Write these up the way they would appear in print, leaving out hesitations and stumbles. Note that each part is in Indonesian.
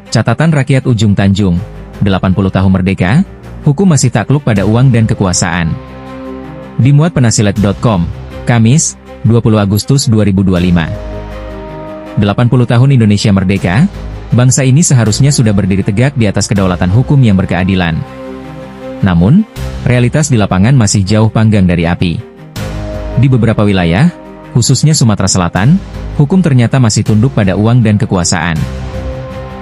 Catatan rakyat Ujung Tanjung, 80 tahun merdeka, hukum masih takluk pada uang dan kekuasaan. Dimuat penasilet.com, Kamis, 20 Agustus 2025. 80 tahun Indonesia merdeka, bangsa ini seharusnya sudah berdiri tegak di atas kedaulatan hukum yang berkeadilan. Namun, realitas di lapangan masih jauh panggang dari api. Di beberapa wilayah, khususnya Sumatera Selatan, hukum ternyata masih tunduk pada uang dan kekuasaan.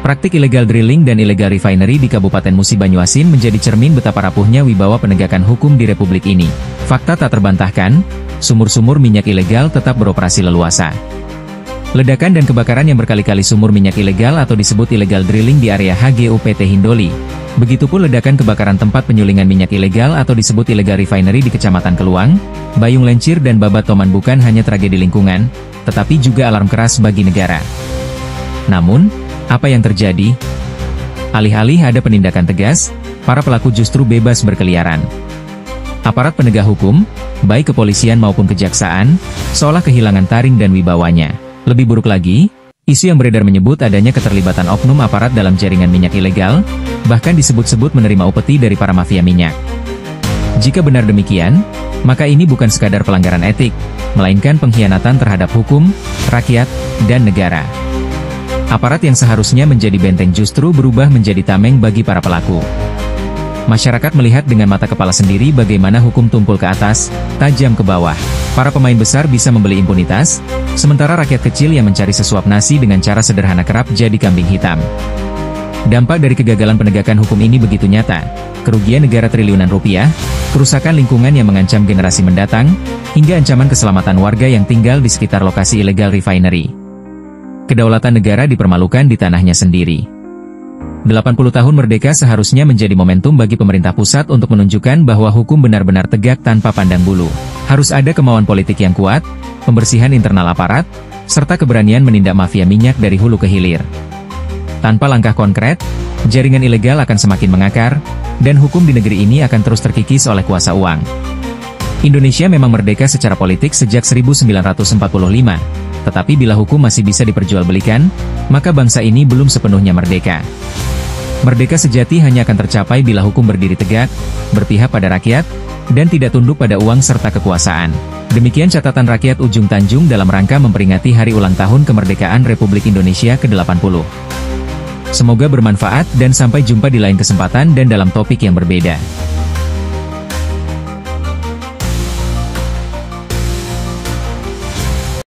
Praktik illegal drilling dan illegal refinery di Kabupaten Musi Banyuasin menjadi cermin betapa rapuhnya wibawa penegakan hukum di Republik ini. Fakta tak terbantahkan, sumur-sumur minyak ilegal tetap beroperasi leluasa. Ledakan dan kebakaran yang berkali-kali sumur minyak ilegal atau disebut illegal drilling di area HGUPT Hindoli. Begitupun ledakan kebakaran tempat penyulingan minyak ilegal atau disebut illegal refinery di Kecamatan Keluang, Bayung Lencir dan Babat Toman bukan hanya tragedi lingkungan, tetapi juga alarm keras bagi negara. Namun, apa yang terjadi? Alih-alih ada penindakan tegas, para pelaku justru bebas berkeliaran. Aparat penegak hukum, baik kepolisian maupun kejaksaan, seolah kehilangan taring dan wibawanya. Lebih buruk lagi, isu yang beredar menyebut adanya keterlibatan oknum aparat dalam jaringan minyak ilegal, bahkan disebut-sebut menerima upeti dari para mafia minyak. Jika benar demikian, maka ini bukan sekadar pelanggaran etik, melainkan pengkhianatan terhadap hukum, rakyat, dan negara. Aparat yang seharusnya menjadi benteng justru berubah menjadi tameng bagi para pelaku. Masyarakat melihat dengan mata kepala sendiri bagaimana hukum tumpul ke atas, tajam ke bawah. Para pemain besar bisa membeli impunitas, sementara rakyat kecil yang mencari sesuap nasi dengan cara sederhana kerap jadi kambing hitam. Dampak dari kegagalan penegakan hukum ini begitu nyata. Kerugian negara triliunan rupiah, kerusakan lingkungan yang mengancam generasi mendatang, hingga ancaman keselamatan warga yang tinggal di sekitar lokasi illegal refinery. Kedaulatan negara dipermalukan di tanahnya sendiri. 80 tahun merdeka seharusnya menjadi momentum bagi pemerintah pusat untuk menunjukkan bahwa hukum benar-benar tegak tanpa pandang bulu. Harus ada kemauan politik yang kuat, pembersihan internal aparat, serta keberanian menindak mafia minyak dari hulu ke hilir. Tanpa langkah konkret, jaringan ilegal akan semakin mengakar, dan hukum di negeri ini akan terus terkikis oleh kuasa uang. Indonesia memang merdeka secara politik sejak 1945. Tetapi bila hukum masih bisa diperjualbelikan, maka bangsa ini belum sepenuhnya merdeka. Merdeka sejati hanya akan tercapai bila hukum berdiri tegak, berpihak pada rakyat, dan tidak tunduk pada uang serta kekuasaan. Demikian catatan rakyat Ujung Tanjung dalam rangka memperingati hari ulang tahun kemerdekaan Republik Indonesia ke-80. Semoga bermanfaat dan sampai jumpa di lain kesempatan dan dalam topik yang berbeda.